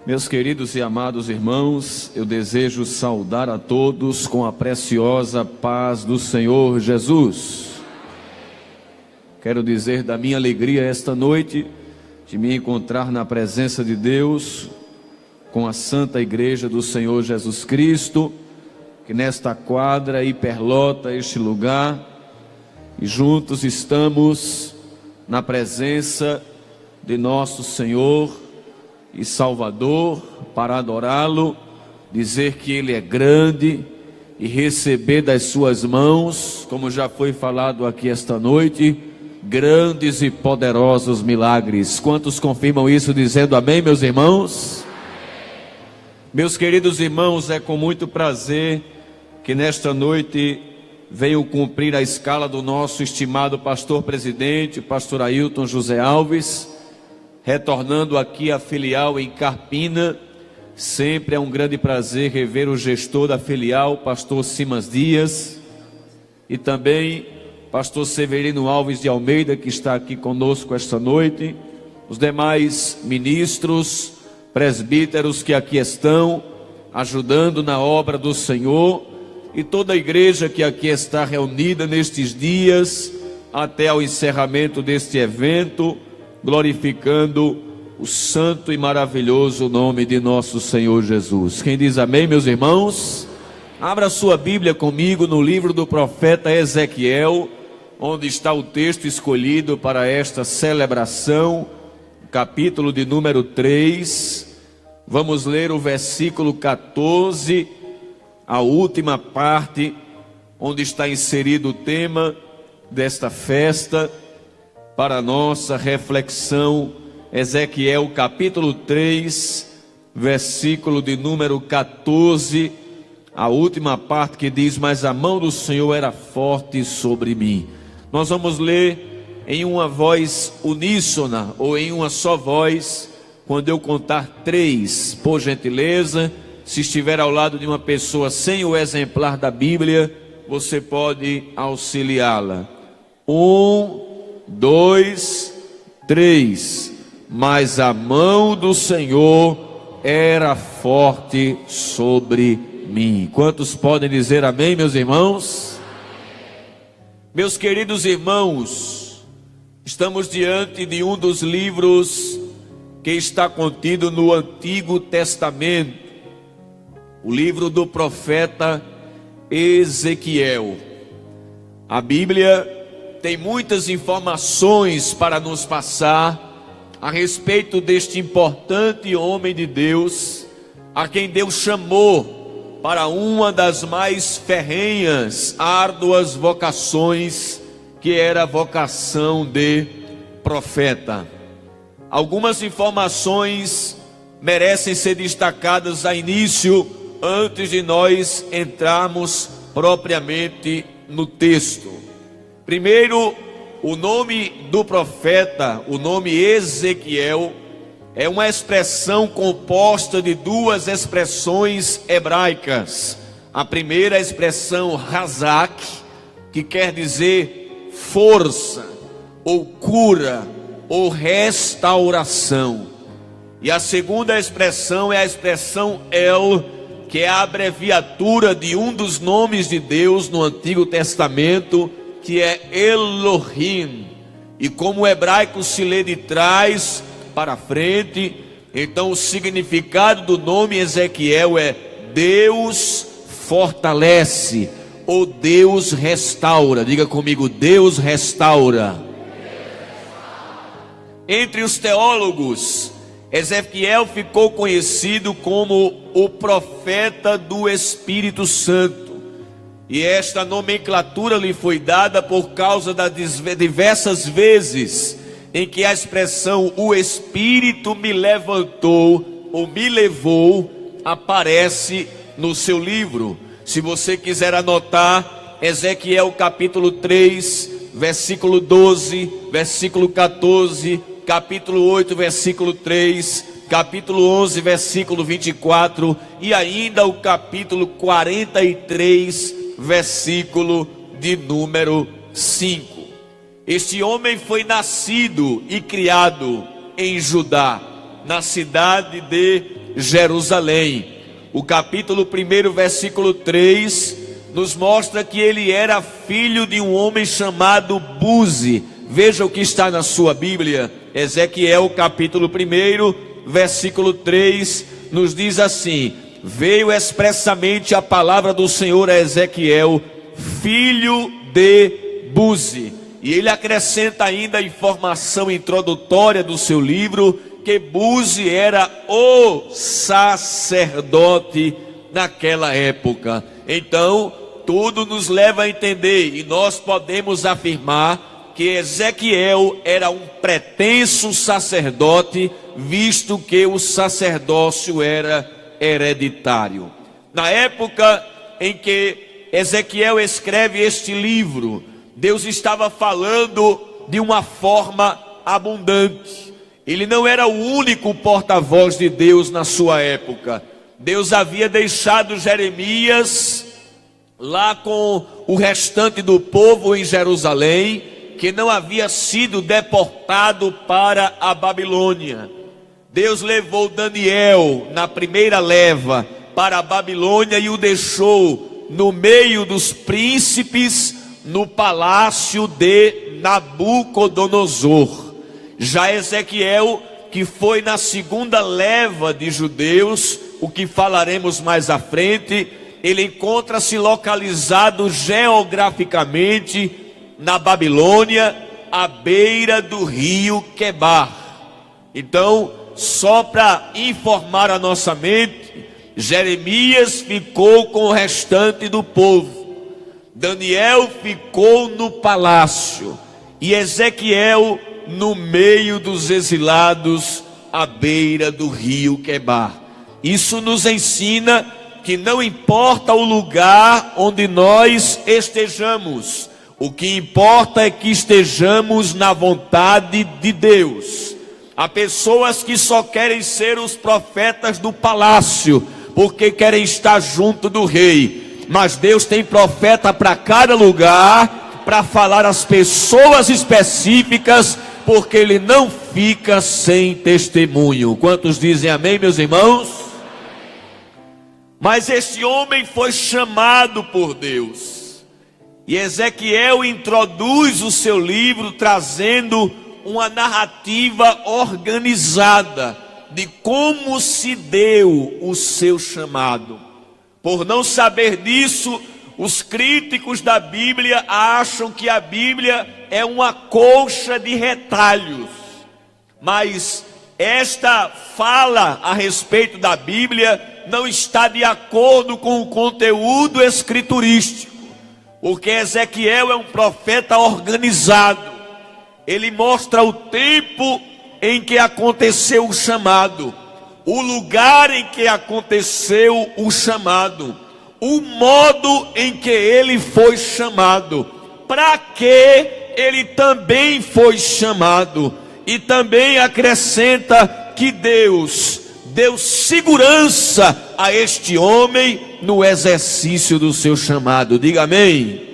Meus queridos e amados irmãos, eu desejo saudar a todos com a preciosa paz do Senhor Jesus. Quero dizer da minha alegria esta noite de me encontrar na presença de Deus, com a Santa Igreja do Senhor Jesus Cristo, que nesta quadra hiperlota este lugar, e juntos estamos na presença de nosso Senhor e Salvador, para adorá-lo, dizer que Ele é grande e receber das suas mãos, como já foi falado aqui esta noite, grandes e poderosos milagres. Quantos confirmam isso dizendo amém, meus irmãos? Meus queridos irmãos, é com muito prazer que nesta noite venho cumprir a escala do nosso estimado pastor presidente, pastor Ailton José Alves, retornando aqui à filial em Carpina. Sempre é um grande prazer rever o gestor da filial, pastor Simas Dias, e também pastor Severino Alves de Almeida, que está aqui conosco esta noite, os demais ministros, presbíteros que aqui estão, ajudando na obra do Senhor, e toda a igreja que aqui está reunida nestes dias, até ao encerramento deste evento, glorificando o santo e maravilhoso nome de nosso Senhor Jesus. Quem diz amém, meus irmãos? Abra sua Bíblia comigo no livro do profeta Ezequiel, onde está o texto escolhido para esta celebração, capítulo de número 3. Vamos ler o versículo 14, a última parte, onde está inserido o tema desta festa, para nossa reflexão. Ezequiel capítulo 3, versículo de número 14, a última parte que diz: mas a mão do Senhor era forte sobre mim. Nós vamos ler em uma voz uníssona, ou em uma só voz, quando eu contar 3, por gentileza. Se estiver ao lado de uma pessoa sem o exemplar da Bíblia, você pode auxiliá-la. 1, 2, 3. Mas a mão do Senhor era forte sobre mim. Quantos podem dizer amém, meus irmãos? Meus queridos irmãos, estamos diante de um dos livros que está contido no Antigo Testamento, o livro do profeta Ezequiel. A Bíblia tem muitas informações para nos passar a respeito deste importante homem de Deus, a quem Deus chamou para uma das mais ferrenhas, árduas vocações, que era a vocação de profeta. Algumas informações merecem ser destacadas a início, antes de nós entrarmos propriamente no texto. Primeiro, o nome do profeta, o nome Ezequiel, é uma expressão composta de duas expressões hebraicas. A primeira expressão, razak, que quer dizer força, ou cura, ou restauração. E a segunda expressão é a expressão El, que é a abreviatura de um dos nomes de Deus no Antigo Testamento, que é Elohim. E como o hebraico se lê de trás para frente, então o significado do nome Ezequiel é Deus fortalece, ou Deus restaura. Diga comigo, Deus restaura. Entre os teólogos, Ezequiel ficou conhecido como o profeta do Espírito Santo. E esta nomenclatura lhe foi dada por causa das diversas vezes em que a expressão o Espírito me levantou ou me levou aparece no seu livro. Se você quiser anotar, Ezequiel capítulo 3, versículo 12, versículo 14, capítulo 8, versículo 3, capítulo 11, versículo 24 e ainda o capítulo 43, versículo de número 5. Este homem foi nascido e criado em Judá, na cidade de Jerusalém. O capítulo 1, versículo 3, nos mostra que ele era filho de um homem chamado Buzi. Veja o que está na sua Bíblia. Ezequiel capítulo 1, versículo 3, nos diz assim: veio expressamente a palavra do Senhor a Ezequiel, filho de Buzi. E ele acrescenta ainda a informação introdutória do seu livro, que Buzi era o sacerdote naquela época. Então, tudo nos leva a entender, e nós podemos afirmar que Ezequiel era um pretenso sacerdote, visto que o sacerdócio era hereditário. Na época em que Ezequiel escreve este livro, Deus estava falando de uma forma abundante. Ele não era o único porta-voz de Deus na sua época. Deus havia deixado Jeremias lá com o restante do povo em Jerusalém, que não havia sido deportado para a Babilônia. Deus levou Daniel na primeira leva para a Babilônia e o deixou no meio dos príncipes, no palácio de Nabucodonosor. Já Ezequiel, que foi na segunda leva de judeus, o que falaremos mais à frente, ele encontra-se localizado geograficamente na Babilônia, à beira do rio Quebar. Então, só para informar a nossa mente, Jeremias ficou com o restante do povo, Daniel ficou no palácio e Ezequiel no meio dos exilados à beira do rio Quebar. Isso nos ensina que não importa o lugar onde nós estejamos, o que importa é que estejamos na vontade de Deus. Há pessoas que só querem ser os profetas do palácio, porque querem estar junto do rei. Mas Deus tem profeta para cada lugar, para falar às pessoas específicas, porque Ele não fica sem testemunho. Quantos dizem amém, meus irmãos? Mas este homem foi chamado por Deus. E Ezequiel introduz o seu livro trazendo uma narrativa organizada de como se deu o seu chamado. Por não saber disso, os críticos da Bíblia acham que a Bíblia é uma colcha de retalhos. Mas esta fala a respeito da Bíblia não está de acordo com o conteúdo escriturístico, porque Ezequiel é um profeta organizado. Ele mostra o tempo em que aconteceu o chamado, o lugar em que aconteceu o chamado, o modo em que ele foi chamado, para que ele também foi chamado. E também acrescenta que Deus deu segurança a este homem no exercício do seu chamado. Diga amém.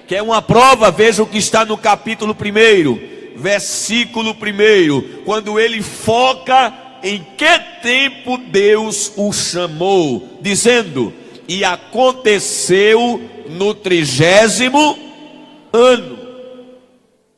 Quer uma prova? Veja o que está no capítulo 1, versículo 1, quando ele foca em que tempo Deus o chamou, dizendo: e aconteceu no 30º ano.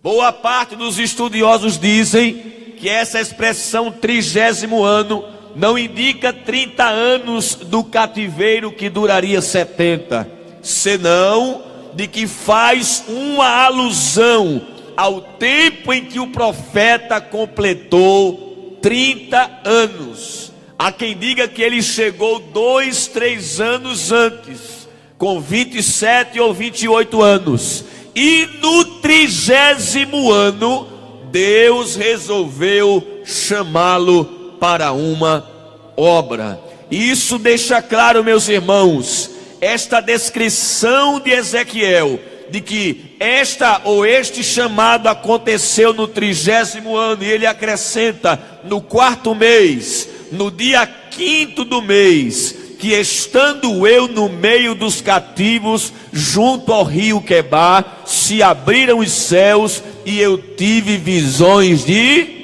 Boa parte dos estudiosos dizem que essa expressão 30º ano não indica 30 anos do cativeiro, que duraria 70, senão de que faz uma alusão ao tempo em que o profeta completou 30 anos. Há quem diga que ele chegou 2, 3 anos antes, com 27 ou 28 anos. E no 30º ano, Deus resolveu chamá-lo para uma obra. E isso deixa claro, meus irmãos, esta descrição de Ezequiel, de que esta ou este chamado aconteceu no 30º ano, e ele acrescenta: no 4º mês, no dia 5º do mês, que estando eu no meio dos cativos, junto ao rio Quebar, se abriram os céus e eu tive visões de...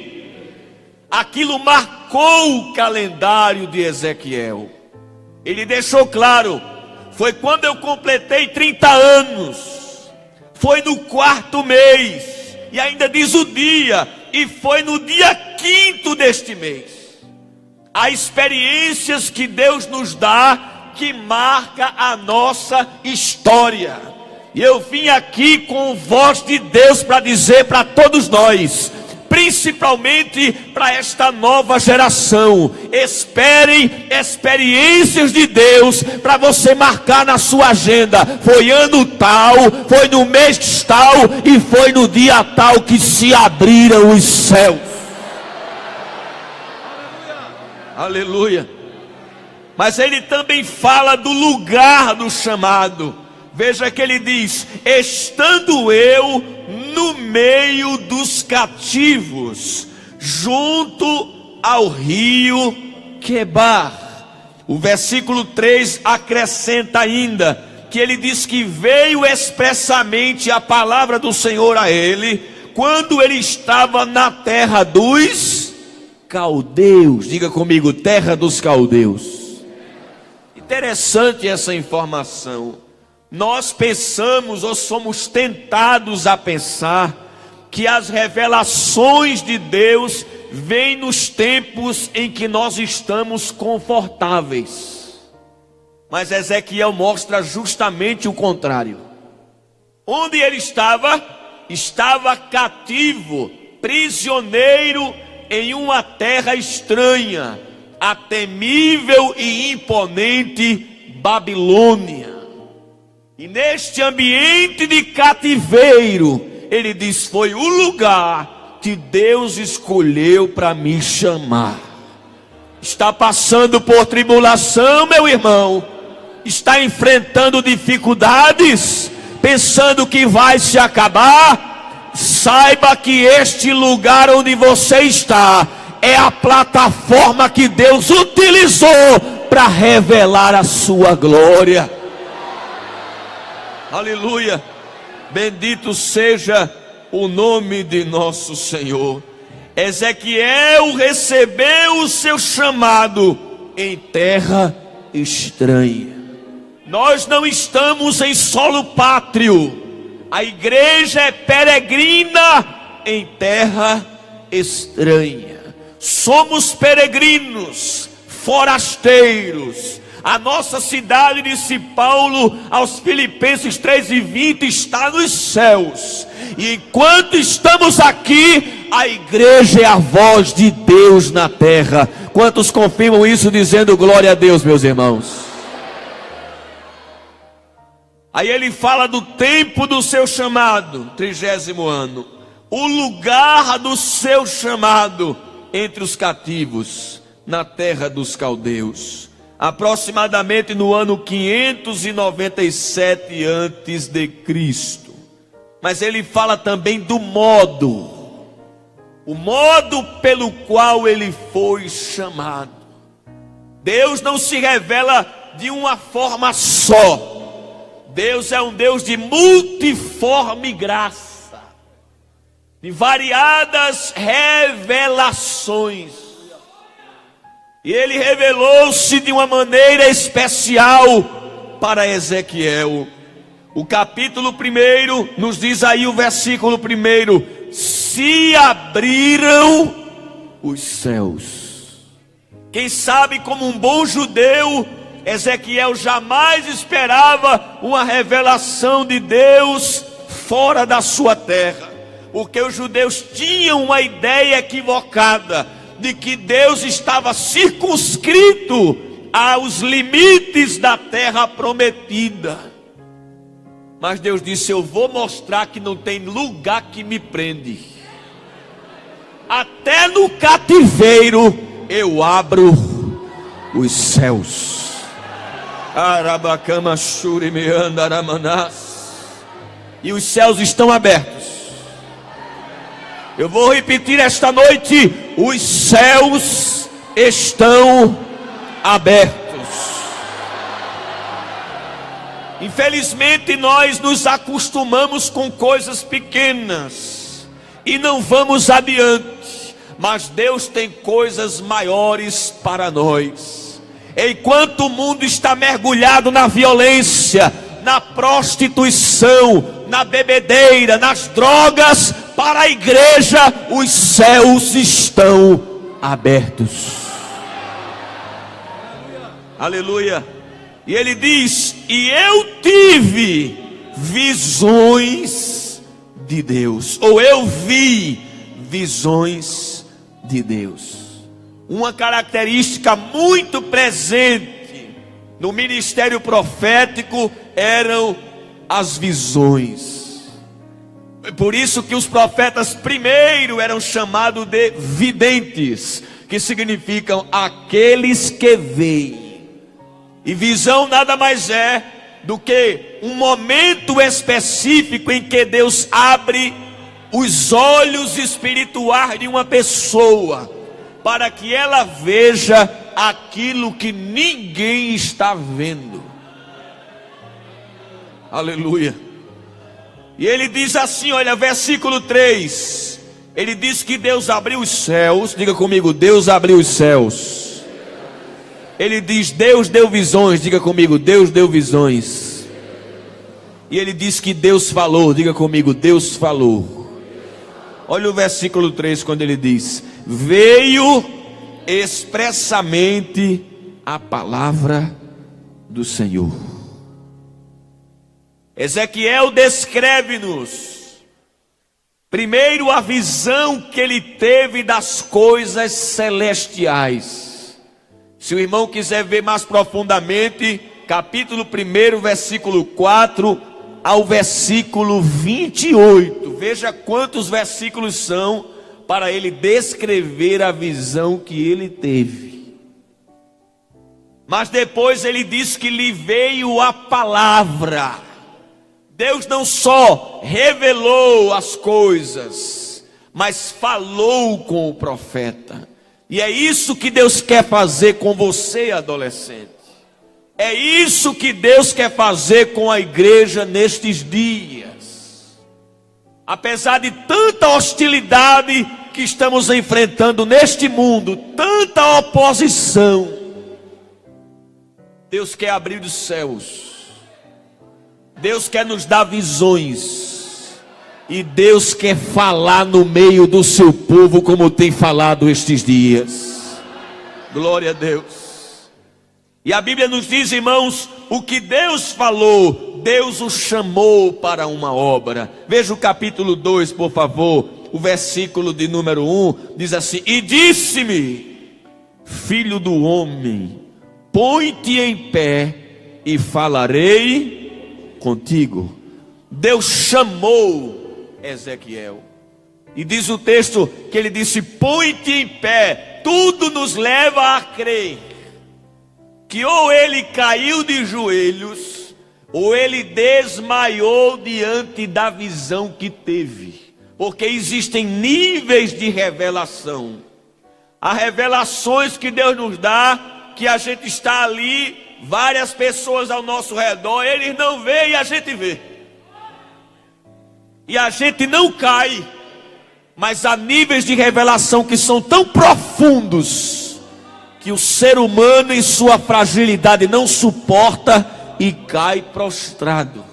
aquilo marcou o calendário de Ezequiel. Ele deixou claro: foi quando eu completei 30 anos, foi no 4º mês, e ainda diz o dia, e foi no dia 5º deste mês. Há experiências que Deus nos dá que marca a nossa história. E eu vim aqui com voz de Deus para dizer para todos nós, principalmente para esta nova geração: esperem experiências de Deus para você marcar na sua agenda. Foi ano tal, foi no mês tal e foi no dia tal que se abriram os céus. Aleluia. Mas ele também fala do lugar do chamado. Veja que ele diz: estando eu no meio dos cativos, junto ao rio Quebar. O versículo 3 acrescenta ainda que ele diz que veio expressamente a palavra do Senhor a ele quando ele estava na terra dos caldeus. Diga comigo: terra dos caldeus. Interessante essa informação. Nós pensamos, ou somos tentados a pensar, que as revelações de Deus vêm nos tempos em que nós estamos confortáveis. Mas Ezequiel mostra justamente o contrário. Onde ele estava? Estava cativo, prisioneiro em uma terra estranha, a temível e imponente Babilônia. E neste ambiente de cativeiro, ele diz: foi o lugar que Deus escolheu para me chamar. Está passando por tribulação, meu irmão? Está enfrentando dificuldades, pensando que vai se acabar? Saiba que este lugar onde você está é a plataforma que Deus utilizou para revelar a sua glória. Aleluia, bendito seja o nome de nosso Senhor. Ezequiel recebeu o seu chamado em terra estranha. Nós não estamos em solo pátrio. A igreja é peregrina em terra estranha. Somos peregrinos, forasteiros. A nossa cidade, disse Paulo aos Filipenses 3:20, está nos céus. E enquanto estamos aqui, a igreja é a voz de Deus na terra. Quantos confirmam isso dizendo glória a Deus, meus irmãos? Aí ele fala do tempo do seu chamado, 30º ano. O lugar do seu chamado entre os cativos, na terra dos caldeus. Aproximadamente no ano 597 antes de Cristo. Mas ele fala também do modo, o modo pelo qual ele foi chamado. Deus não se revela de uma forma só. Deus é um Deus de multiforme graça, de variadas revelações. E ele revelou-se de uma maneira especial para Ezequiel. O capítulo 1 nos diz aí o versículo 1: se abriram os céus. Quem sabe, como um bom judeu, Ezequiel jamais esperava uma revelação de Deus fora da sua terra, porque os judeus tinham uma ideia equivocada de que Deus estava circunscrito aos limites da terra prometida. Mas Deus disse: eu vou mostrar que não tem lugar que me prende. Até no cativeiro eu abro os céus. Arabacama shurime andaramanás. E os céus estão abertos. Eu vou repetir esta noite: os céus estão abertos. Infelizmente nós nos acostumamos com coisas pequenas e não vamos adiante. mas Deus tem coisas maiores para nós. Enquanto o mundo está mergulhado na violência, na prostituição, na bebedeira, nas drogas, para a igreja os céus estão abertos. Aleluia. E ele diz: e eu tive visões de Deus, ou eu vi visões de Deus. Uma característica muito presente no ministério profético eram as visões. Por isso que os profetas primeiro eram chamados de videntes, que significam aqueles que veem. E visão nada mais é do que um momento específico em que Deus abre os olhos espirituais de uma pessoa, para que ela veja aquilo que ninguém está vendo. Aleluia. E ele diz assim, olha, versículo 3. Ele diz que Deus abriu os céus. Diga comigo, Deus abriu os céus. Ele diz, Deus deu visões. Diga comigo, Deus deu visões. E ele diz que Deus falou. Diga comigo, Deus falou. Olha o versículo 3, quando ele diz: veio expressamente a palavra do Senhor. Ezequiel descreve-nos primeiro a visão que ele teve das coisas celestiais. Se o irmão quiser ver mais profundamente, capítulo 1, versículo 4 ao versículo 28. Veja quantos versículos são para ele descrever a visão que ele teve. Mas depois ele diz que lhe veio a palavra. Deus não só revelou as coisas, mas falou com o profeta. E é isso que Deus quer fazer com você, adolescente. É isso que Deus quer fazer com a igreja nestes dias. Apesar de tanta hostilidade que estamos enfrentando neste mundo, tanta oposição, Deus quer abrir os céus. Deus quer nos dar visões. E Deus quer falar no meio do seu povo como tem falado estes dias. Glória a Deus. E a Bíblia nos diz, irmãos, o que Deus falou, Deus o chamou para uma obra. Veja o capítulo 2, por favor. O versículo de número 1 diz assim: e disse-me, filho do homem, põe-te em pé e falarei contigo. Deus chamou Ezequiel. E diz o texto que ele disse: põe-te em pé. Tudo nos leva a crer que ou ele caiu de joelhos, ou ele desmaiou diante da visão que teve. Porque existem níveis de revelação. Há revelações que Deus nos dá, que a gente está ali, várias pessoas ao nosso redor, eles não veem e a gente vê. E a gente não cai. Mas há níveis de revelação que são tão profundos que o ser humano em sua fragilidade não suporta e cai prostrado.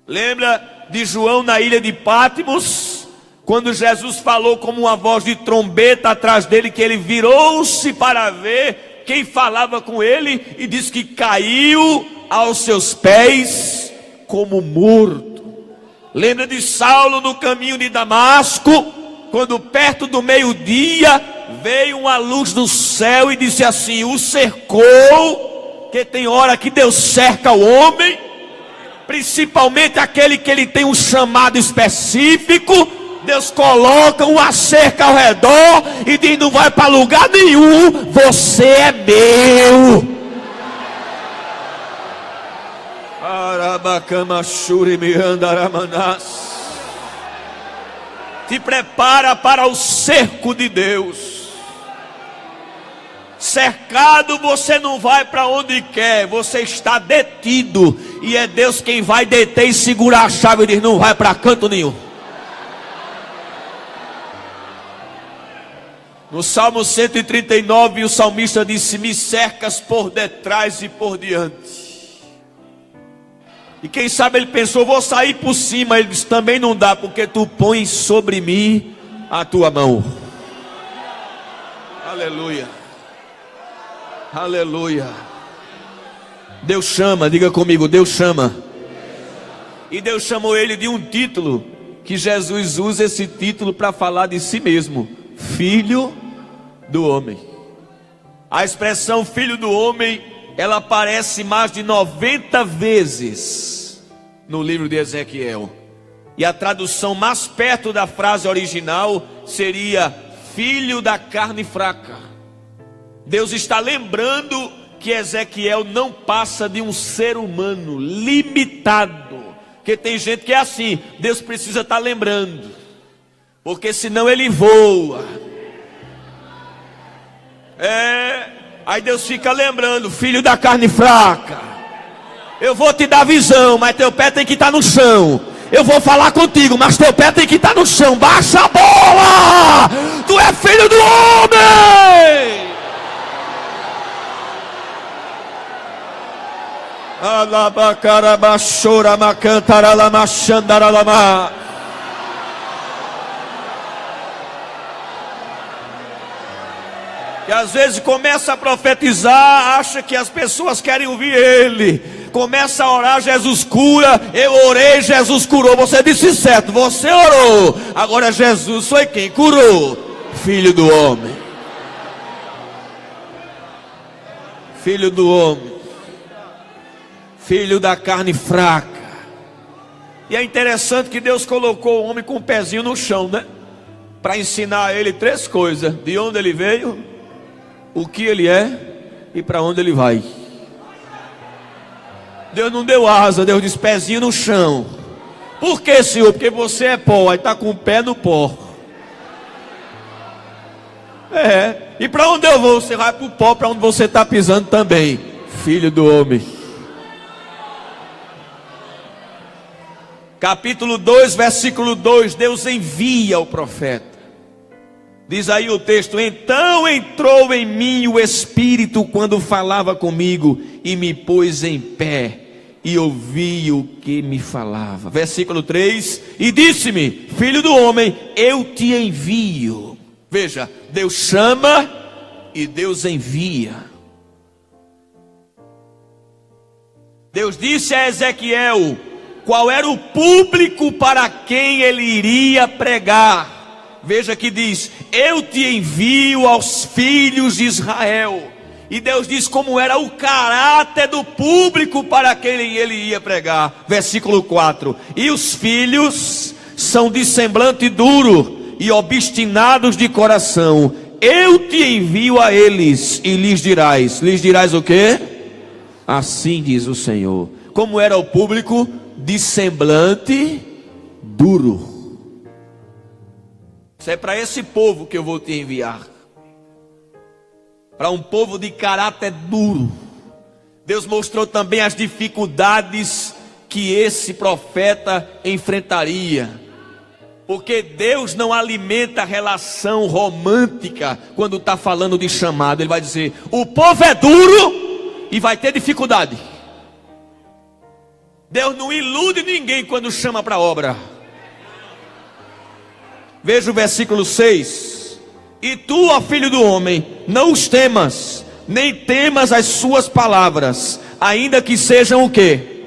Lembra de João na ilha de Patmos, quando Jesus falou como uma voz de trombeta atrás dele, que ele virou-se para ver quem falava com ele e disse que caiu aos seus pés como morto. Lembra de Saulo no caminho de Damasco, quando perto do meio-dia veio uma luz do céu e disse assim: o cercou, que tem hora que Deus cerca o homem, principalmente aquele que ele tem um chamado específico. Deus coloca uma cerca ao redor e diz: não vai para lugar nenhum, você é meu. Te prepara para o cerco de Deus. Cercado, você não vai para onde quer, você está detido, e é Deus quem vai deter e segurar a chave e diz: não vai para canto nenhum. No Salmo 139, o salmista disse: me cercas por detrás e por diante. E quem sabe ele pensou: vou sair por cima. Ele disse: também não dá, porque tu pões sobre mim a tua mão. Aleluia. Aleluia. Deus chama, diga comigo, Deus chama. E Deus chamou ele de um título, que Jesus usa esse título para falar de si mesmo: Filho do Homem. A expressão Filho do Homem, ela aparece mais de 90 vezes no livro de Ezequiel. E a tradução mais perto da frase original seria Filho da carne fraca. Deus está lembrando que Ezequiel não passa de um ser humano limitado. Porque tem gente que é assim, Deus precisa estar lembrando, porque senão ele voa. Aí Deus fica lembrando: filho da carne fraca, eu vou te dar visão, mas teu pé tem que estar no chão. Eu vou falar contigo, mas teu pé tem que estar no chão. Baixa a bola, tu é filho do homem. Alabacarabachora macantaralamashandaralama. Que às vezes começa a profetizar, acha que as pessoas querem ouvir ele. Começa a orar, Jesus cura. Eu orei, Jesus curou. Você disse certo, você orou. Agora Jesus foi quem curou. Filho do homem. Filho do homem. Filho da carne fraca. E é interessante que Deus colocou o homem com o pezinho no chão, né? Para ensinar a ele 3 coisas: de onde ele veio, o que ele é e para onde ele vai. Deus não deu asa, Deus disse: pezinho no chão. Por que, Senhor? Porque você é pó, aí está com o pé no pó. E para onde eu vou? Você vai para o pó, para onde você está pisando também. Filho do homem. Capítulo 2, versículo 2, Deus envia o profeta. Diz aí o texto: então entrou em mim o Espírito quando falava comigo, e me pôs em pé, e ouvi o que me falava. Versículo 3, e disse-me: filho do homem, eu te envio. Veja, Deus chama e Deus envia. Deus disse a Ezequiel qual era o público para quem ele iria pregar. Veja que diz: eu te envio aos filhos de Israel. E Deus diz como era o caráter do público para quem ele ia pregar. Versículo 4: e os filhos são de semblante duro e obstinados de coração. Eu te envio a eles e lhes dirás o quê? Assim diz o Senhor. Como era o público? De semblante duro. Isso é para esse povo que eu vou te enviar. Para um povo de caráter duro. Deus mostrou também as dificuldades que esse profeta enfrentaria. Porque Deus não alimenta relação romântica quando está falando de chamado. Ele vai dizer: o povo é duro e vai ter dificuldade. Deus não ilude ninguém quando chama para a obra. Veja o versículo 6. E tu, ó filho do homem, não os temas, nem temas as suas palavras, ainda que sejam o quê?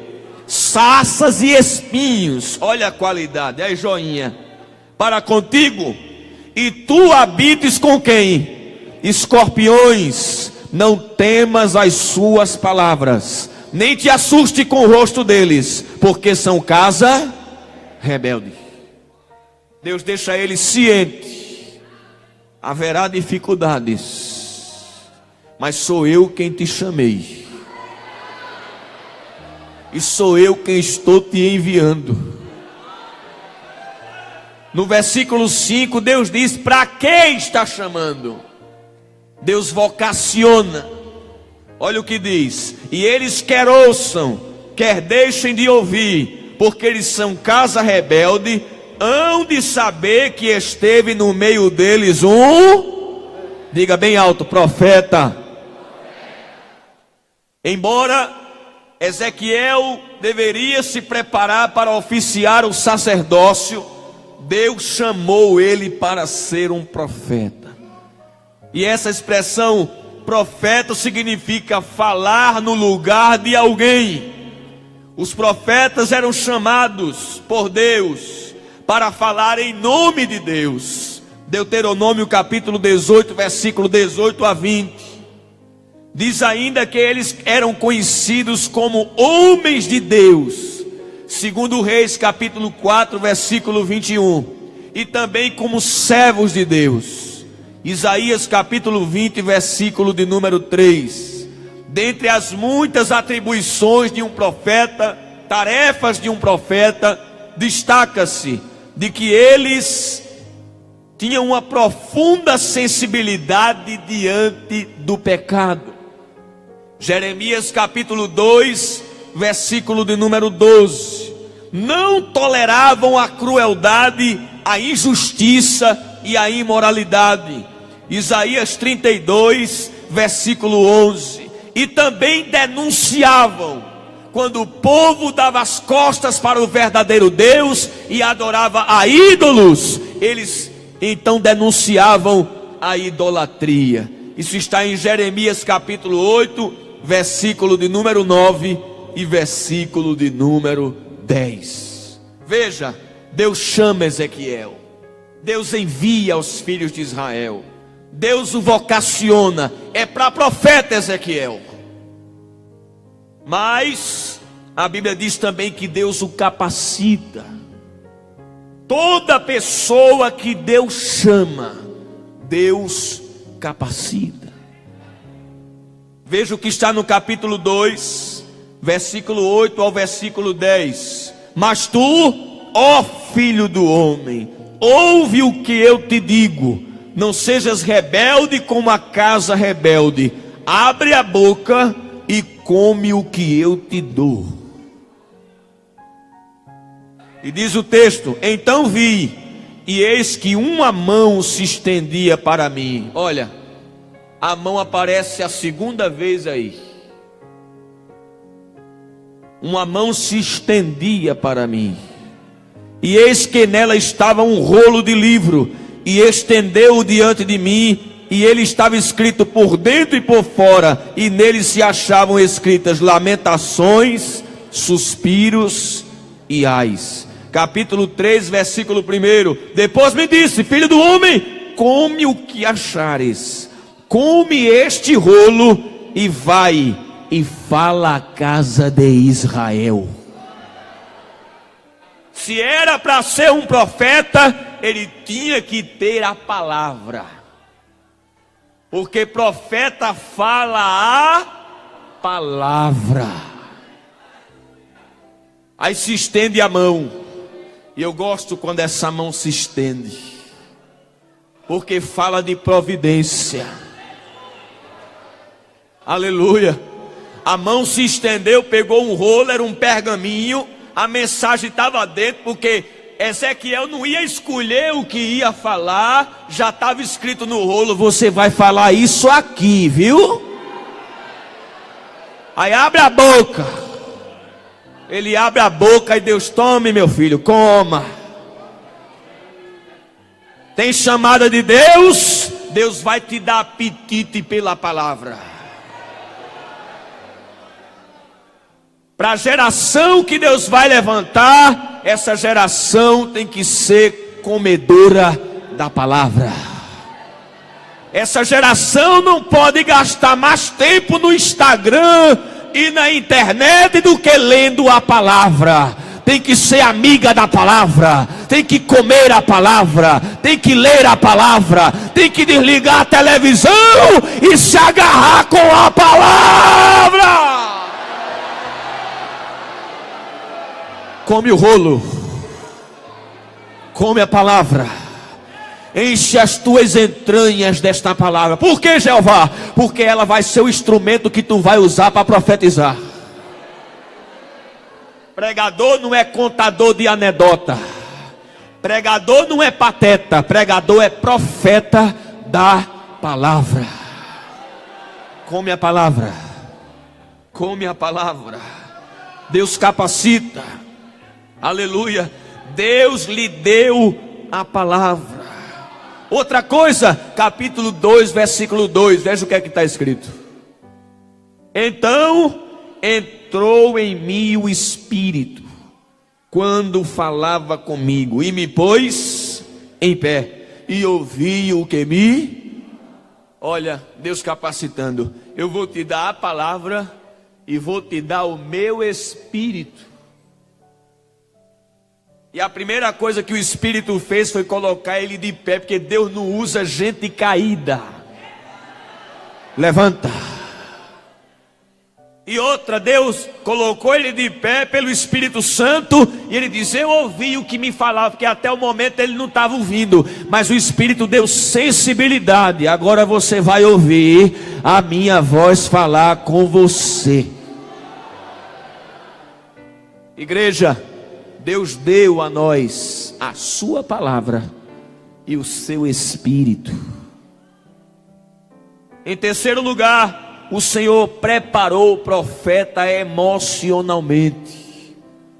Sarças e espinhos. Olha a qualidade, aí joinha. Para contigo, e tu habites com quem? Escorpiões. Não temas as suas palavras, nem te assuste com o rosto deles, porque são casa rebelde. Deus deixa ele ciente: haverá dificuldades, mas sou eu quem te chamei, e sou eu quem estou te enviando. No versículo 5, Deus diz para quem está chamando. Deus vocaciona. Olha o que diz: e eles quer ouçam, quer deixem de ouvir, porque eles são casa rebelde, hão de saber que esteve no meio deles um Diga bem alto: profeta. Embora Ezequiel deveria se preparar para oficiar o sacerdócio, Deus chamou ele para ser um profeta. E essa expressão profeta significa falar no lugar de alguém. Os profetas eram chamados por Deus para falar em nome de Deus. Deuteronômio capítulo 18, versículo 18 a 20. Diz ainda que eles eram conhecidos como homens de Deus. Segundo Reis capítulo 4, versículo 21. E também como servos de Deus. Isaías capítulo 20, versículo de número 3. Dentre as muitas atribuições de um profeta, tarefas de um profeta, destaca-se de que eles tinham uma profunda sensibilidade diante do pecado. Jeremias capítulo 2, versículo de número 12. Não toleravam a crueldade, a injustiça e a imoralidade. Isaías 32, versículo 11. E também denunciavam quando o povo dava as costas para o verdadeiro Deus e adorava a ídolos. Eles então denunciavam a idolatria. Isso está em Jeremias capítulo 8, versículo de número 9 e versículo de número 10. Veja, Deus chama Ezequiel. Deus envia aos filhos de Israel. Deus o vocaciona. É para profeta Ezequiel. Mas a Bíblia diz também que Deus o capacita. Toda pessoa que Deus chama, Deus capacita. Veja o que está no capítulo 2, versículo 8 ao versículo 10. Mas tu, ó filho do homem, ouve o que eu te digo. Não sejas rebelde como a casa rebelde. Abre a boca e come o que eu te dou. E diz o texto: então vi, e eis que uma mão se estendia para mim. Olha, a mão aparece a segunda vez aí. Uma mão se estendia para mim. E eis que nela estava um rolo de livro, e estendeu-o diante de mim, e ele estava escrito por dentro e por fora, e nele se achavam escritas lamentações, suspiros e ais. Capítulo 3, versículo 1. Depois me disse: filho do homem, come o que achares, come este rolo e vai e fala à casa de Israel. Se era para ser um profeta, ele tinha que ter a palavra. Porque profeta fala a palavra. Aí se estende a mão. E eu gosto quando essa mão se estende, porque fala de providência. Aleluia. A mão se estendeu, pegou um rolo, era um pergaminho. A mensagem estava dentro, porque Ezequiel não ia escolher o que ia falar. Já estava escrito no rolo: você vai falar isso aqui, viu? Aí abre a boca. Ele abre a boca e Deus: tome, meu filho, coma. Tem chamada de Deus, Deus vai te dar apetite pela palavra. Para a geração que Deus vai levantar, essa geração tem que ser comedora da palavra. Essa geração não pode gastar mais tempo no Instagram e na internet do que lendo a palavra. Tem que ser amiga da palavra, tem que comer a palavra, tem que ler a palavra, tem que desligar a televisão e se agarrar com a palavra. Come o rolo, come a palavra, enche as tuas entranhas desta palavra. Por que, Jeová? Porque ela vai ser o instrumento que tu vai usar para profetizar. Pregador não é contador de anedota. Pregador não é pateta. Pregador é profeta da palavra. Come a palavra. Come a palavra. Deus capacita. Aleluia. Deus lhe deu a palavra. Outra coisa, capítulo 2, versículo 2. Veja o que é que está escrito. Então entrou em mim o Espírito, quando falava comigo, e me pôs em pé, e ouvi o que me... Olha, Deus capacitando. Eu vou te dar a palavra e vou te dar o meu Espírito. E a primeira coisa que o Espírito fez foi colocar ele de pé, porque Deus não usa gente caída. Levanta. E outra, Deus colocou ele de pé pelo Espírito Santo, e ele diz: eu ouvi o que me falava, porque até o momento ele não estava ouvindo, mas o Espírito deu sensibilidade. Agora você vai ouvir a minha voz falar com você. Igreja, Deus deu a nós a sua palavra e o seu Espírito. Em terceiro lugar, o Senhor preparou o profeta emocionalmente,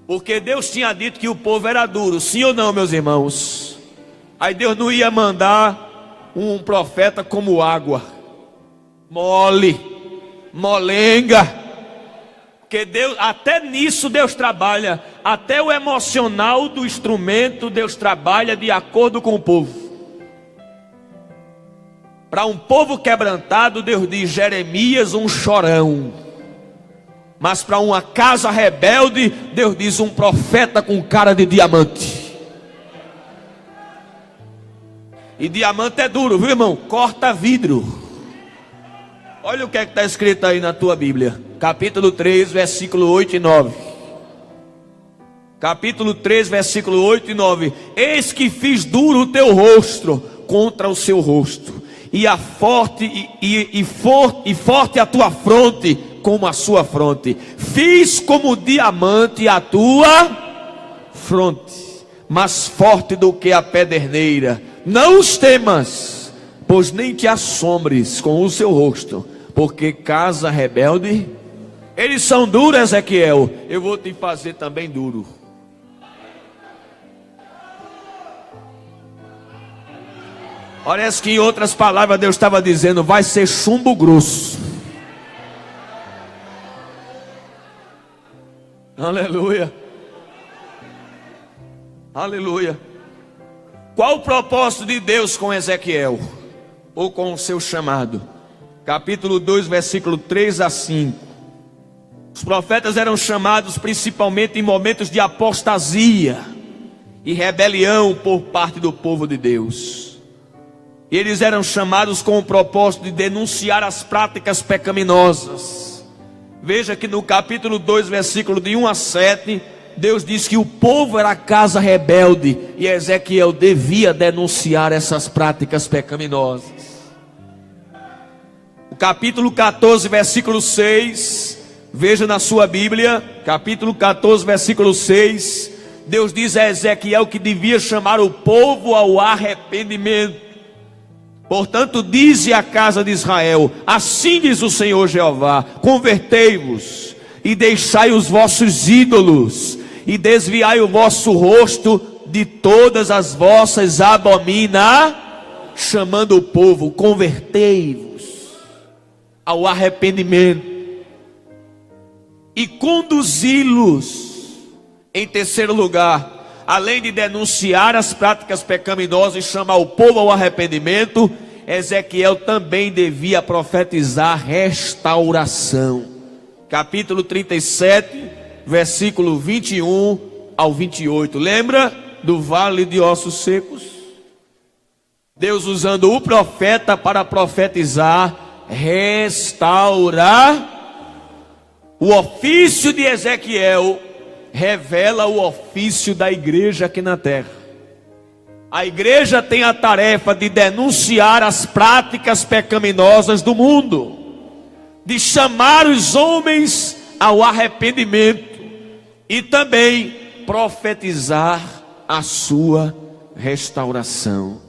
porque Deus tinha dito que o povo era duro, sim ou não, meus irmãos? Aí Deus não ia mandar um profeta como água, mole, molenga, porque Deus, até nisso Deus trabalha, até o emocional do instrumento Deus trabalha de acordo com o povo. Para um povo quebrantado, Deus diz: Jeremias, um chorão. Mas para uma casa rebelde, Deus diz: um profeta com cara de diamante. E diamante é duro, viu, irmão? Corta vidro. Olha o que é que está escrito aí na tua Bíblia. Capítulo 3, versículo 8 e 9. Capítulo 3, versículo 8 e 9. Eis que fiz duro o teu rosto contra o seu rosto, e forte a tua fronte como a sua fronte. Fiz como diamante a tua fronte, mais forte do que a pederneira. Não os temas, pois nem te assombres com o seu rosto, porque casa rebelde, eles são duros, Ezequiel, eu vou te fazer também duro. Parece que em outras palavras Deus estava dizendo: vai ser chumbo grosso. Aleluia. Aleluia. Qual o propósito de Deus com Ezequiel? Ou com o seu chamado? Capítulo 2, versículo 3 a 5. Os profetas eram chamados principalmente em momentos de apostasia e rebelião por parte do povo de Deus. E eles eram chamados com o propósito de denunciar as práticas pecaminosas. Veja que no capítulo 2, versículo de 1 a 7, Deus diz que o povo era casa rebelde, e Ezequiel devia denunciar essas práticas pecaminosas. O capítulo 14, versículo 6, veja na sua Bíblia, capítulo 14, versículo 6, Deus diz a Ezequiel que devia chamar o povo ao arrependimento. Portanto, dize à casa de Israel: assim diz o Senhor Jeová, convertei-vos e deixai os vossos ídolos, e desviai o vosso rosto de todas as vossas abominações. Chamando o povo, convertei-vos ao arrependimento e conduzi-los. Em terceiro lugar, além de denunciar as práticas pecaminosas e chamar o povo ao arrependimento, Ezequiel também devia profetizar restauração. Capítulo 37, versículo 21 ao 28. Lembra do vale de ossos secos? Deus usando o profeta para profetizar, restaurar. O ofício de Ezequiel revela o ofício da igreja aqui na terra. A igreja tem a tarefa de denunciar as práticas pecaminosas do mundo, de chamar os homens ao arrependimento e também profetizar a sua restauração.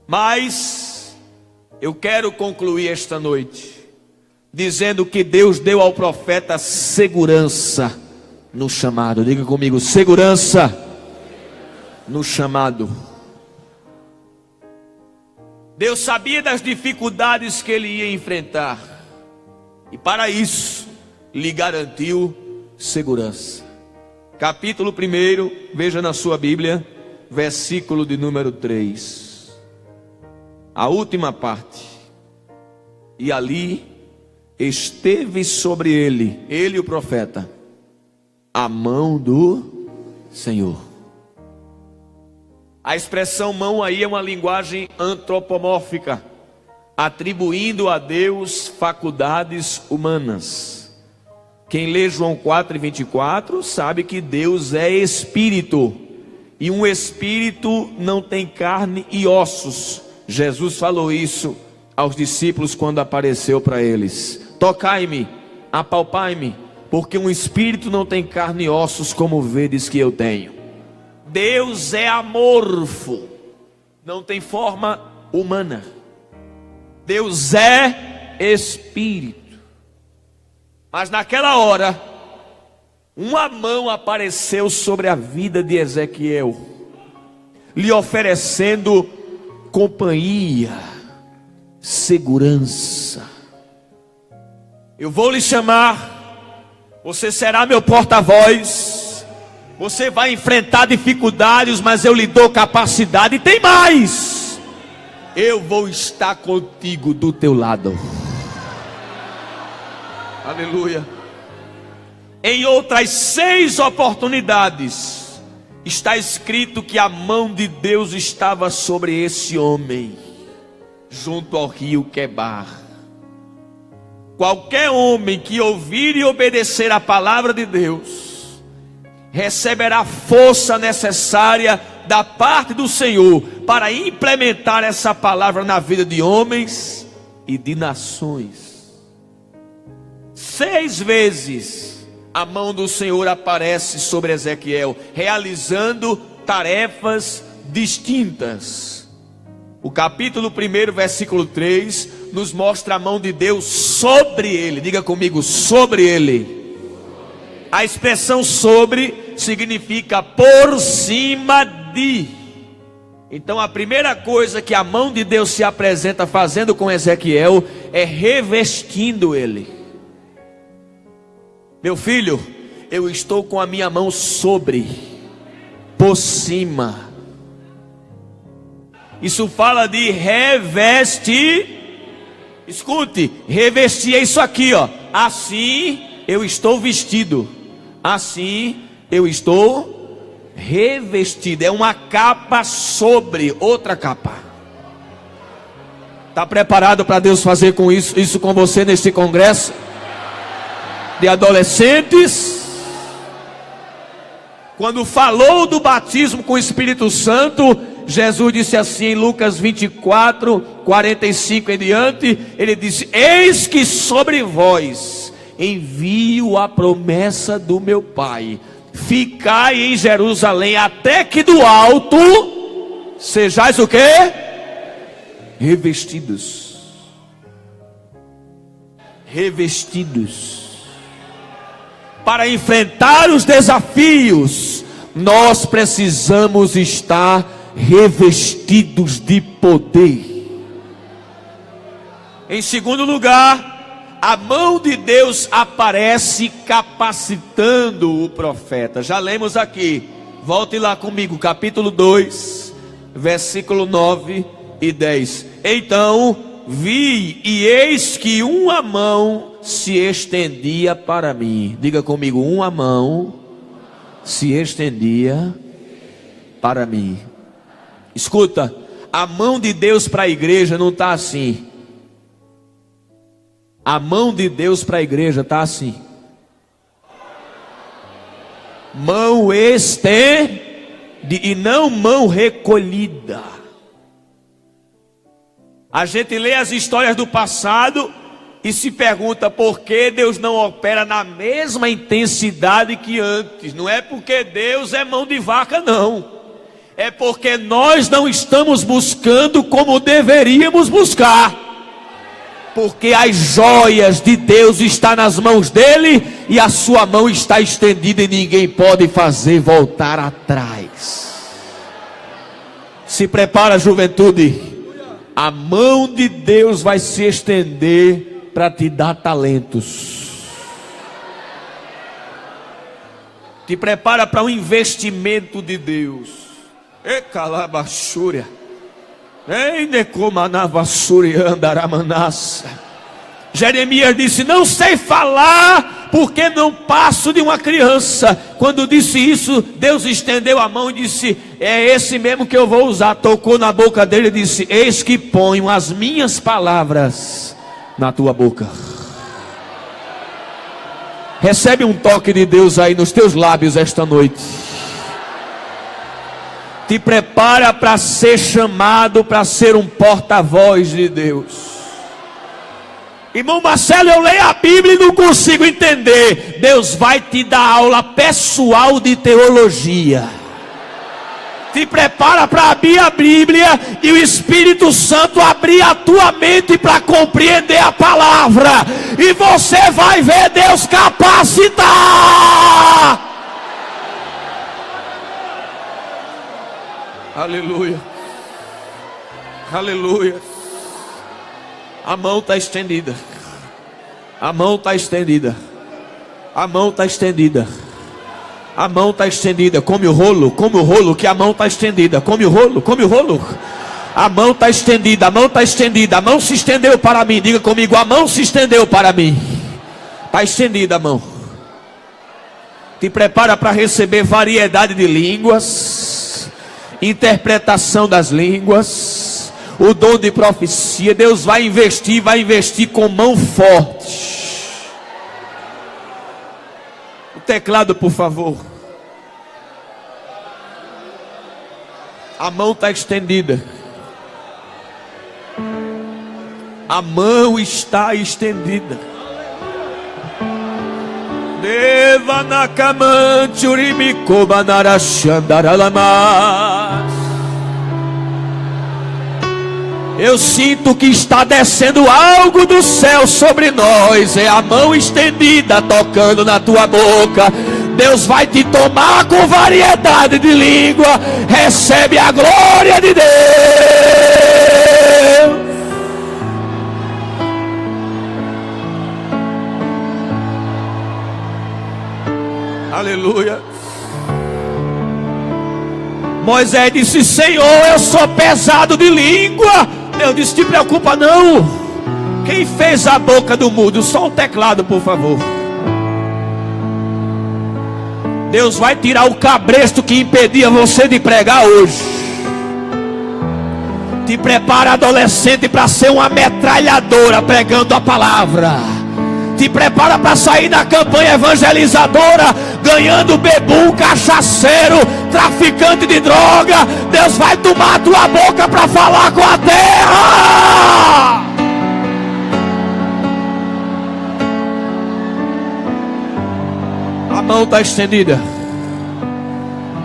Mas Eu quero concluir esta noite dizendo que Deus deu ao profeta segurança no chamado. Diga comigo, segurança no chamado. Deus sabia das dificuldades que ele ia enfrentar, e para isso lhe garantiu segurança. Capítulo 1, veja na sua Bíblia, versículo de número 3, a última parte. E ali esteve sobre ele o profeta, a mão do Senhor. A expressão mão aí é uma linguagem antropomórfica, atribuindo a Deus faculdades humanas. Quem lê João 4:24 sabe que Deus é espírito, e um espírito não tem carne e ossos. Jesus falou isso aos discípulos quando apareceu para eles: tocai-me, apalpai-me, porque um espírito não tem carne e ossos como vedes que eu tenho. Deus é amorfo, não tem forma humana. Deus é espírito. Mas naquela hora, uma mão apareceu sobre a vida de Ezequiel, lhe oferecendo companhia, segurança. Eu vou lhe chamar, você será meu porta-voz, você vai enfrentar dificuldades, mas eu lhe dou capacidade, e tem mais, eu vou estar contigo do teu lado. Aleluia. Em outras 6 oportunidades, está escrito que a mão de Deus estava sobre esse homem, junto ao rio Quebar. Qualquer homem que ouvir e obedecer a palavra de Deus, receberá a força necessária da parte do Senhor, para implementar essa palavra na vida de homens e de nações. 6 vezes a mão do Senhor aparece sobre Ezequiel, realizando tarefas distintas. O capítulo 1, versículo 3, nos mostra a mão de Deus sobre ele. Diga comigo, sobre ele. A expressão sobre significa por cima de. Então a primeira coisa que a mão de Deus se apresenta fazendo com Ezequiel é revestindo ele. Meu filho, eu estou com a minha mão sobre, por cima. Isso fala de revestir. Escute, revestir é isso aqui, ó. Assim eu estou vestido, assim eu estou revestido. É uma capa sobre outra capa. Está preparado para Deus fazer com isso com você neste congresso de adolescentes? Quando falou do batismo com o Espírito Santo, Jesus disse assim em Lucas 24, 45 em diante, ele disse: eis que sobre vós envio a promessa do meu Pai, ficai em Jerusalém, até que do alto sejais o quê? Revestidos. Revestidos. Para enfrentar os desafios, nós precisamos estar revestidos de poder. Em segundo lugar, a mão de Deus aparece capacitando o profeta. Já lemos aqui, volte lá comigo, capítulo 2, versículo 9 e 10. Então vi, e eis que uma mão se estendia para mim. Diga comigo, uma mão se estendia para mim. Escuta, a mão de Deus para a igreja não está assim. A mão de Deus para a igreja está assim. Mão estendida e não mão recolhida. A gente lê as histórias do passado e se pergunta por que Deus não opera na mesma intensidade que antes. Não é porque Deus é mão de vaca, não. É porque nós não estamos buscando como deveríamos buscar. Porque as joias de Deus estão nas mãos dele, e a sua mão está estendida e ninguém pode fazer voltar atrás. Se prepara, juventude. A mão de Deus vai se estender para te dar talentos. Te prepara para um investimento de Deus. E calabachúria. Jeremias disse: não sei falar, porque não passo de uma criança. Quando disse isso, Deus estendeu a mão e disse: é esse mesmo que eu vou usar. Tocou na boca dele e disse: eis que ponho as minhas palavras na tua boca. Recebe um toque de Deus aí nos teus lábios esta noite. Te prepara para ser chamado, para ser um porta-voz de Deus. Irmão Marcelo, eu leio a Bíblia e não consigo entender. Deus vai te dar aula pessoal de teologia. Te prepara para abrir a Bíblia e o Espírito Santo abrir a tua mente para compreender a palavra. E você vai ver Deus capacitar. Aleluia. Aleluia. A mão está estendida. A mão está estendida. A mão está estendida. A mão está estendida. Come o rolo, que a mão está estendida. Come o rolo. A mão está estendida, a mão está estendida. A mão se estendeu para mim. Diga comigo: a mão se estendeu para mim. Está estendida a mão. Te prepara para receber variedade de línguas, interpretação das línguas, o dom de profecia. Deus vai investir com mão forte. O teclado, por favor. A mão está estendida. A mão está estendida. Deva nakamante urimiko banarashandaralamas. Eu sinto que está descendo algo do céu sobre nós. É a mão estendida tocando na tua boca. Deus vai te tomar com variedade de língua. Recebe a glória de Deus. Aleluia. Moisés disse: Senhor, eu sou pesado de língua. Deus disse: te preocupa não. Quem fez a boca do mudo? Só um teclado, por favor. Deus vai tirar o cabresto que impedia você de pregar hoje. Te prepara, adolescente, para ser uma metralhadora pregando a palavra. Te prepara para sair da campanha evangelizadora ganhando bebum, cachaceiro, traficante de droga. Deus vai tomar a tua boca para falar com a terra. A mão está estendida.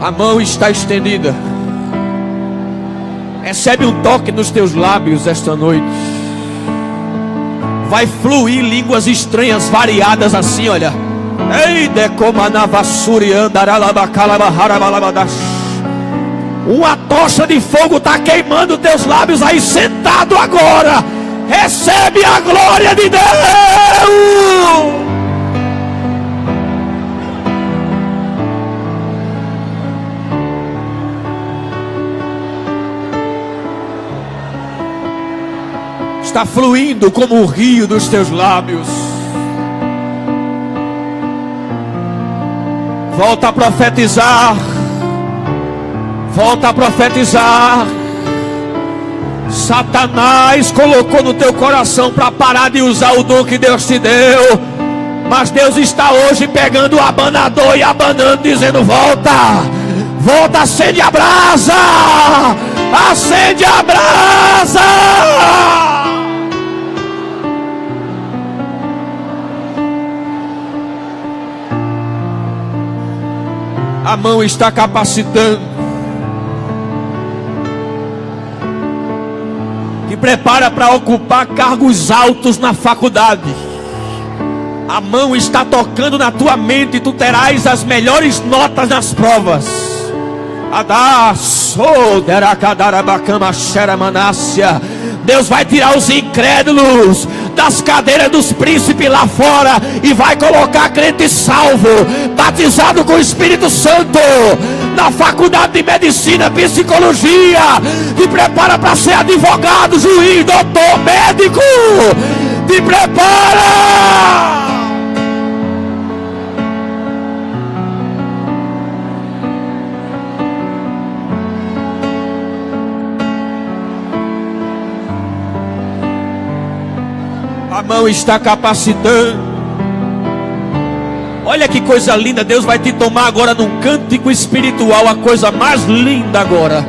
A mão está estendida. Recebe um toque nos teus lábios esta noite. Vai fluir línguas estranhas variadas assim, olha. Ei, decomanavassuri andaralabacalabaharabalabadas. Uma tocha de fogo está queimando teus lábios aí, sentado agora. Recebe a glória de Deus. Está fluindo como o rio dos teus lábios. Volta a profetizar. Volta a profetizar. Satanás colocou no teu coração para parar de usar o dom que Deus te deu. Mas Deus está hoje pegando o abanador e abanando, dizendo: volta. Volta, acende a brasa. Acende a brasa. A mão está capacitando. Te prepara para ocupar cargos altos na faculdade. A mão está tocando na tua mente, tu terás as melhores notas nas provas. Deus vai tirar os incrédulos das cadeiras dos príncipes lá fora e vai colocar crente salvo, batizado com o Espírito Santo, na faculdade de medicina, psicologia. Te prepara para ser advogado, juiz, doutor, médico. Te prepara. A mão está capacitando. Olha que coisa linda. Deus vai te tomar agora num cântico espiritual. A coisa mais linda agora.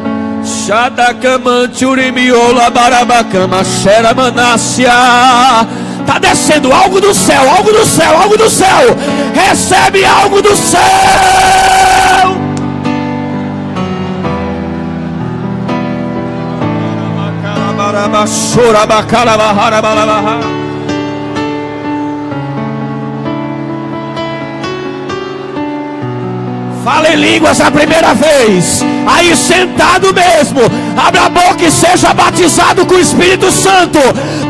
Está descendo algo do céu, algo do céu, algo do céu. Recebe algo do céu. Fala em línguas a primeira vez. Aí sentado mesmo, abra a boca e seja batizado com o Espírito Santo.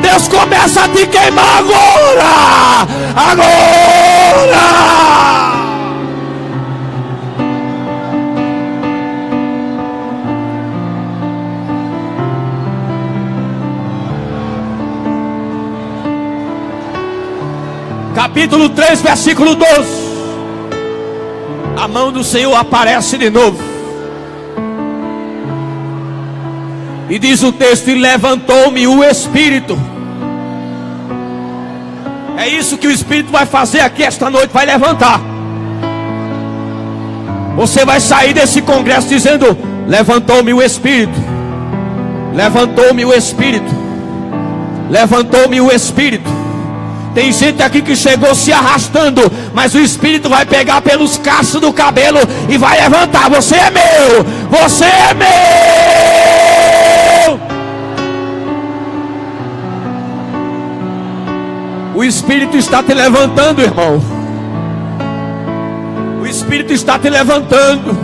Deus começa a te queimar agora. Agora. Capítulo 3, versículo 12. A mão do Senhor aparece de novo. E diz o texto: e levantou-me o Espírito. É isso que o Espírito vai fazer aqui esta noite, vai levantar. Você vai sair desse congresso dizendo: levantou-me o Espírito. Levantou-me o Espírito. Levantou-me o Espírito. Tem gente aqui que chegou se arrastando, mas o Espírito vai pegar pelos cachos do cabelo e vai levantar. Você é meu, você é meu. O Espírito está te levantando, irmão. O Espírito está te levantando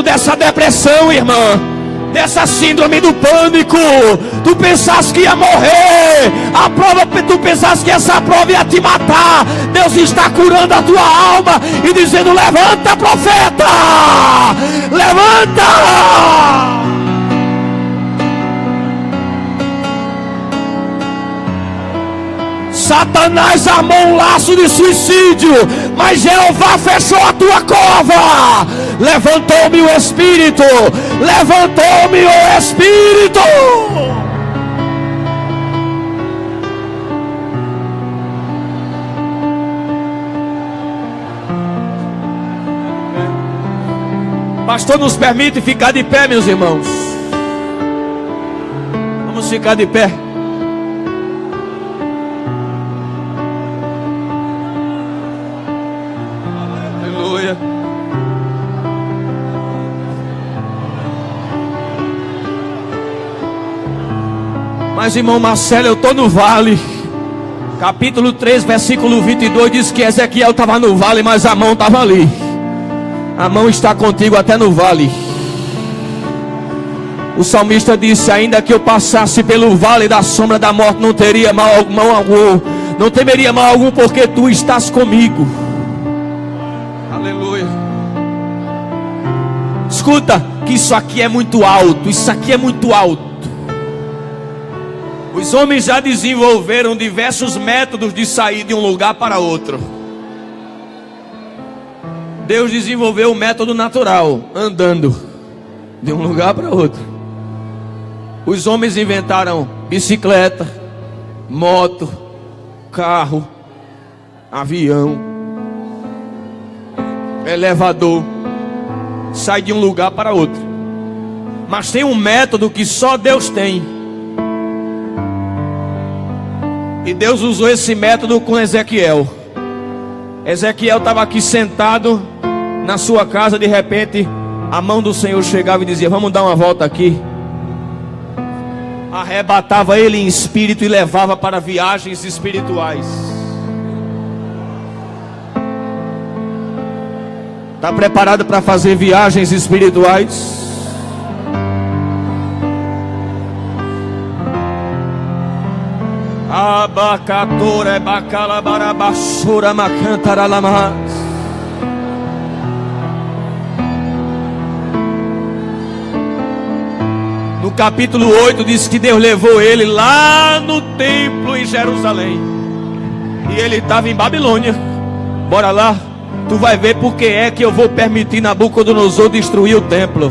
dessa depressão, irmã, dessa síndrome do pânico. Tu pensaste que ia morrer, tu pensaste que essa prova ia te matar. Deus está curando a tua alma e dizendo: levanta, profeta, levanta. Satanás armou um laço de suicídio, mas Jeová fechou a tua cova. Levantou-me o Espírito. Levantou-me o Espírito. Pastor, nos permite ficar de pé, meus irmãos. Vamos ficar de pé. Aleluia. Mas, irmão Marcelo, eu estou no vale. Capítulo 3, versículo 22 diz que Ezequiel estava no vale, mas a mão estava ali. A mão está contigo até no vale. O salmista disse: ainda que eu passasse pelo vale da sombra da morte, não teria mal algum, não temeria mal algum, porque tu estás comigo. Aleluia. Escuta, que isso aqui é muito alto. Isso aqui é muito alto. Os homens já desenvolveram diversos métodos de sair de um lugar para outro. Deus desenvolveu o método natural, andando de um lugar para outro. Os homens inventaram bicicleta, moto, carro, avião, elevador. Sai de um lugar para outro. Mas tem um método que só Deus tem. E Deus usou esse método com Ezequiel. Ezequiel estava aqui sentado na sua casa. De repente a mão do Senhor chegava e dizia: vamos dar uma volta aqui. arrebatava ele em espírito e levava para viagens espirituais. Está preparado para fazer viagens espirituais? Abacatora, bacalabarabassura, macantaralamas. No capítulo 8 diz que Deus levou ele lá no templo em Jerusalém. E ele estava em Babilônia. Bora lá. Tu vai ver porque é que eu vou permitir Nabucodonosor destruir o templo.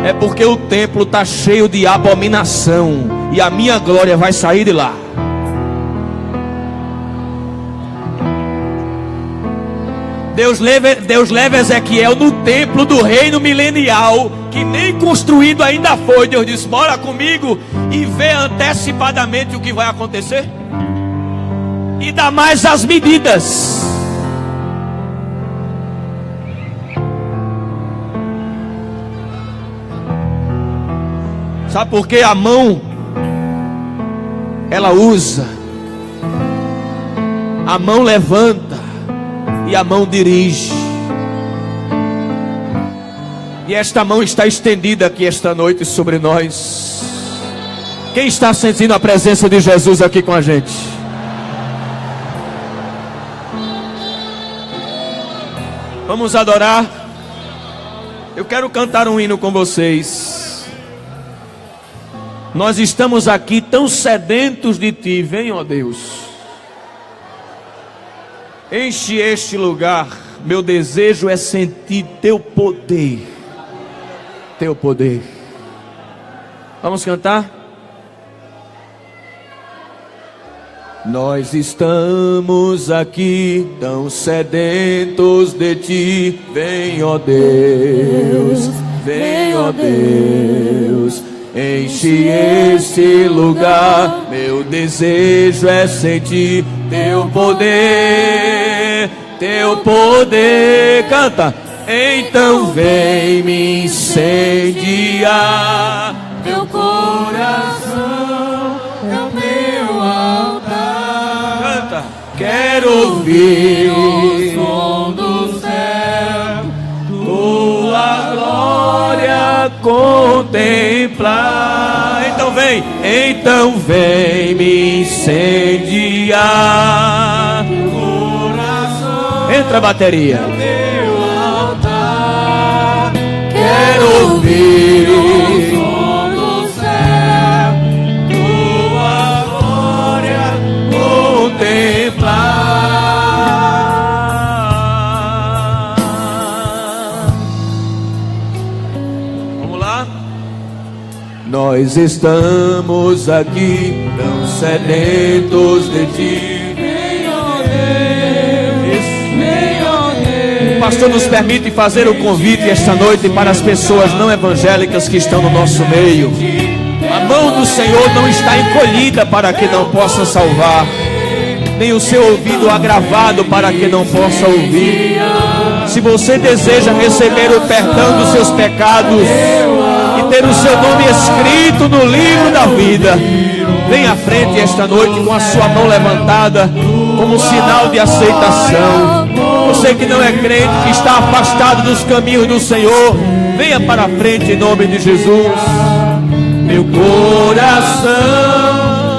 É porque o templo está cheio de abominação. E a minha glória vai sair de lá. Deus leva Ezequiel no templo do reino milenial, que nem construído ainda foi. Deus diz: bora comigo e vê antecipadamente o que vai acontecer. E dá mais as medidas. Sabe por que a mão, ela usa, a mão levanta e a mão dirige. E esta mão está estendida aqui esta noite sobre nós. Quem está sentindo a presença de Jesus aqui com a gente? Vamos adorar. Eu quero cantar um hino com vocês. Nós estamos aqui tão sedentos de Ti. Vem, ó Deus. Enche este lugar. Meu desejo é sentir Teu poder. Teu poder. Vamos cantar? Nós estamos aqui tão sedentos de Ti. Vem, ó Deus. Vem, ó Deus. Enche este lugar. Meu desejo é sentir Teu poder. Teu poder. Canta. Então vem me incendiar. Teu coração é o meu altar. Canta. Quero ouvir o som do céu, Tua glória contemplar. Então vem me incendiar. teu coração Entra a bateria. é o meu altar. Quero ouvir o som do céu, Tua glória contemplar. Vamos lá? Nós estamos aqui tão sedentos de Ti. O pastor nos permite fazer o convite esta noite para as pessoas não evangélicas que estão no nosso meio. A mão do Senhor não está encolhida para que não possa salvar, nem o seu ouvido agravado para que não possa ouvir. Se você deseja receber o perdão dos seus pecados e ter o seu nome escrito no livro da vida, vem à frente esta noite com a sua mão levantada como sinal de aceitação. Você que não é crente, que está afastado dos caminhos do Senhor, venha para a frente em nome de Jesus. Meu coração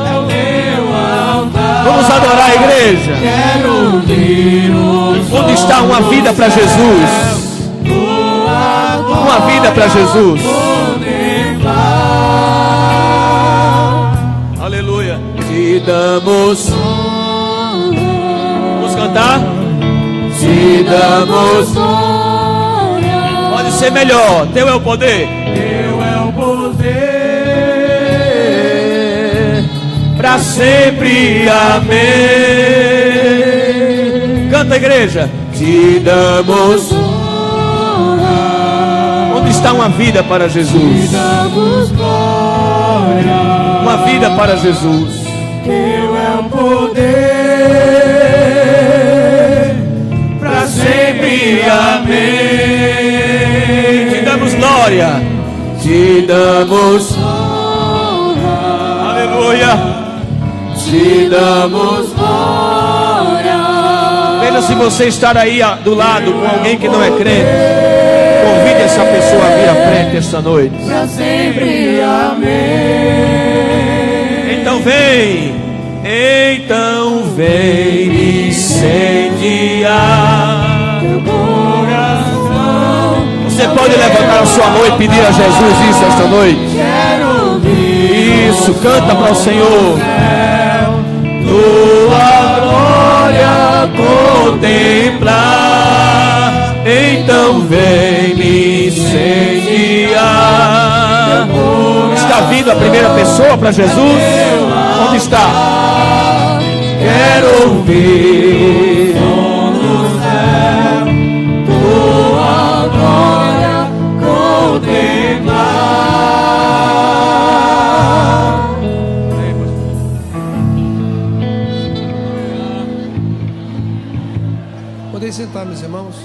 é o meu altar. Vamos adorar a igreja. Quero ouvir o Onde está uma vida para Jesus? Uma vida para Jesus. Aleluia. Te damos. Vamos cantar? Te damos. Pode ser melhor. Teu é o poder. Teu é o poder. Para sempre, amém. Canta, igreja. Te damos. Onde está uma vida para Jesus? Uma vida para Jesus. Teu é o poder. Para sempre, amém. Te damos glória. Te damos Aleluia. Te damos glória. Veja se você estar aí do lado com alguém que não é crente. Convide essa pessoa a vir à frente esta noite. Pra sempre, amém. Então vem me incendiar Teu coração. Você pode levantar a sua mão e pedir a Jesus isso esta noite. Quero ouvir Isso, canta para o Senhor. tua glória Contemplar, então vem me incendiar. Está vindo a primeira pessoa para Jesus? Onde está? Quero ouvir som do céu, tua glória contemplar. Podem sentar, meus irmãos.